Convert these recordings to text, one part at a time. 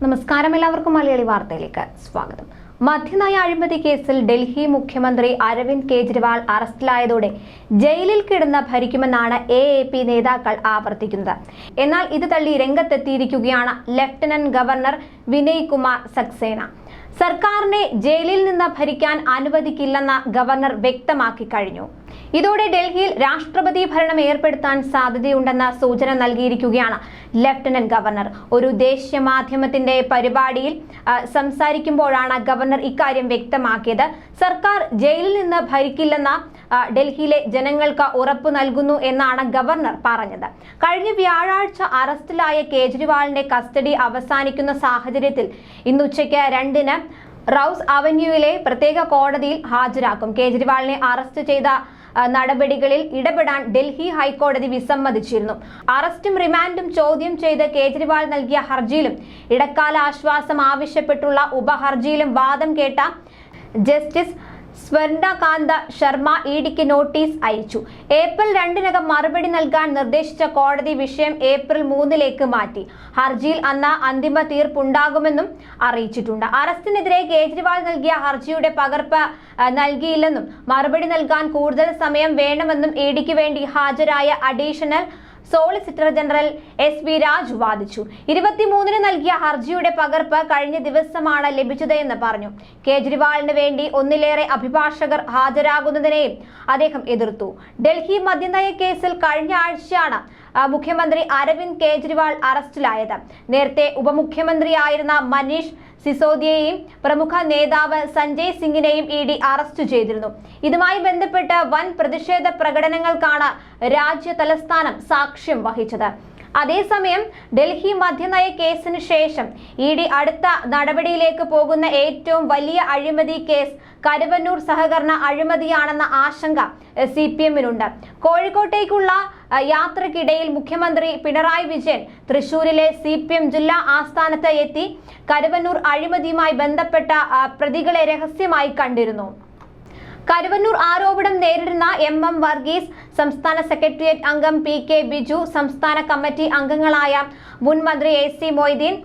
നമസ്കാരം, എല്ലാവർക്കും മലയാളി വാർത്തയിലേക്ക് സ്വാഗതം. മദ്യനയ അഴിമതി കേസിൽ ഡൽഹി മുഖ്യമന്ത്രി അരവിന്ദ് കെജ്രിവാൾ അറസ്റ്റിലായതോടെ ജയിലിൽ കിടന്ന് ഭരിക്കുമെന്നാണ് AAP നേതാക്കൾ ആവർത്തിക്കുന്നത്. എന്നാൽ ഇത് തള്ളി രംഗത്തെത്തിയിരിക്കുകയാണ് ലഫ്റ്റനന്റ് ഗവർണർ വിനയ് കുമാർ സക്സേന. സർക്കാരിനെ ജയിലിൽ നിന്ന് ഭരിക്കാൻ അനുവദിക്കില്ലെന്ന് ഗവർണർ വ്യക്തമാക്കി കഴിഞ്ഞു. ഇതോടെ ഡൽഹിയിൽ രാഷ്ട്രപതി ഭരണം ഏർപ്പെടുത്താൻ സാധ്യതയുണ്ടെന്ന സൂചന നൽകിയിരിക്കുകയാണ് ലഫ്റ്റനന്റ് ഗവർണർ. ഒരു ദേശീയ മാധ്യമത്തിന്റെ പരിപാടിയിൽ സംസാരിക്കുമ്പോഴാണ് ഗവർണർ ഇക്കാര്യം വ്യക്തമാക്കിയത്. സർക്കാർ ജയിലിൽ നിന്ന് ഭരിക്കില്ലെന്ന ഡൽഹിയിലെ ജനങ്ങൾക്ക് ഉറപ്പു നൽകുന്നു എന്നാണ് ഗവർണർ പറഞ്ഞത്. കഴിഞ്ഞ വ്യാഴാഴ്ച അറസ്റ്റിലായ കേജ്രിവാളിന്റെ കസ്റ്റഡി അവസാനിക്കുന്ന സാഹചര്യത്തിൽ ഇന്ന് ഉച്ചയ്ക്ക് 2-ന് റൌസ് അവന്യൂവിലെ പ്രത്യേക കോടതിയിൽ ഹാജരാക്കും. കേജ്രിവാളിനെ അറസ്റ്റ് ചെയ്ത നടപടികളിൽ ഇടപെടാൻ ഡൽഹി ഹൈക്കോടതി വിസമ്മതിച്ചിരുന്നു. അറസ്റ്റും റിമാൻഡും ചോദ്യം ചെയ്ത് കേജ്രിവാൾ നൽകിയ ഹർജിയിലും ഇടക്കാല ആശ്വാസം ആവശ്യപ്പെട്ടുള്ള ഉപഹർജിയിലും വാദം കേട്ട ജസ്റ്റിസ് സ്വർണകാന്ത ശർമ്മ EDക്ക് നോട്ടീസ് അയച്ചു. ഏപ്രിൽ 2-നകം മറുപടി നൽകാൻ നിർദ്ദേശിച്ച കോടതി വിഷയം ഏപ്രിൽ 3-ലേക്ക് മാറ്റി. ഹർജിയിൽ അന്ന് അന്തിമ തീർപ്പുണ്ടാകുമെന്നും അറിയിച്ചിട്ടുണ്ട്. അറസ്റ്റിനെതിരെ കേജ്രിവാൾ നൽകിയ ഹർജിയുടെ പകർപ്പ് നൽകിയില്ലെന്നും മറുപടി നൽകാൻ കൂടുതൽ സമയം വേണമെന്നും EDക്ക് വേണ്ടി ഹാജരായ additional solicitor general SV Raj വാദിച്ചു. 23-ന് നൽകിയ ഹർജിയുടെ പകർപ്പ് കഴിഞ്ഞ ദിവസമാണ് ലഭിച്ചത് എന്ന് പറഞ്ഞു. കേജ്രിവാളിന് വേണ്ടി ഒന്നിലേറെ അഭിഭാഷകർ ഹാജരാകുന്നതിനെയും അദ്ദേഹം എതിർത്തു. ഡൽഹി മദ്യനയ കേസിൽ കഴിഞ്ഞ ആഴ്ചയാണ് മുഖ്യമന്ത്രി അരവിന്ദ് കെജ്രിവാൾ അറസ്റ്റിലായത്. നേരത്തെ ഉപമുഖ്യമന്ത്രിയായിരുന്ന മനീഷ് സിസോദിയെയും പ്രമുഖ നേതാവ് സഞ്ജയ് സിംഗിനെയും ED അറസ്റ്റ് ചെയ്തിരുന്നു. ഇതുമായി ബന്ധപ്പെട്ട് വൻ പ്രതിഷേധ പ്രകടനങ്ങൾക്കാണ് രാജ്യ തലസ്ഥാനം സാക്ഷ്യം വഹിച്ചത്. അതേസമയം ഡൽഹി മദ്യനയ കേസിന് ശേഷം ED അടുത്ത നടപടിയിലേക്ക് പോകുന്ന ഏറ്റവും വലിയ അഴിമതി കേസ് കരുവന്നൂർ സഹകരണ അഴിമതിയാണെന്ന ആശങ്ക CPM-നുണ്ട്. കോഴിക്കോട്ടേക്കുള്ള യാത്രക്കിടയിൽ മുഖ്യമന്ത്രി പിണറായി വിജയൻ തൃശൂരിലെ CPM ജില്ലാ ആസ്ഥാനത്ത് എത്തി കരുവന്നൂർ അഴിമതിയുമായി ബന്ധപ്പെട്ട പ്രതികളെ രഹസ്യമായി കണ്ടിരുന്നു. കരുവന്നൂർ ആരോപണം നേരിടുന്ന MM വർഗീസ്, സംസ്ഥാന സെക്രട്ടേറിയറ്റ് അംഗം PK ബിജു, സംസ്ഥാന കമ്മിറ്റി അംഗങ്ങളായ മുൻ മന്ത്രി AC മൊയ്തീൻ,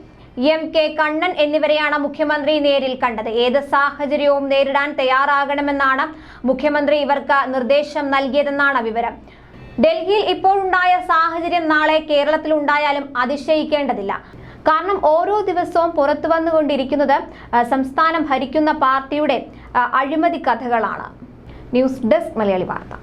MK കണ്ണൻ എന്നിവരെയാണ് മുഖ്യമന്ത്രി നേരിൽ കണ്ടത്. ഏത് സാഹചര്യവും നേരിടാൻ തയ്യാറാകണമെന്നാണ് മുഖ്യമന്ത്രി ഇവർക്ക് നിർദ്ദേശം നൽകിയതെന്നാണ് വിവരം. ഡൽഹിയിൽ ഇപ്പോഴുണ്ടായ സാഹചര്യം നാളെ കേരളത്തിൽ ഉണ്ടായാലും അതിശയിക്കേണ്ടതില്ല. കാരണം ഓരോ ദിവസവും പുറത്തു വന്നുകൊണ്ടിരിക്കുന്നത് സംസ്ഥാനം ഭരിക്കുന്ന പാർട്ടിയുടെ അഴിമതി കഥകളാണ്. ന്യൂസ് ഡെസ്ക് മലയാളി വാർത്ത.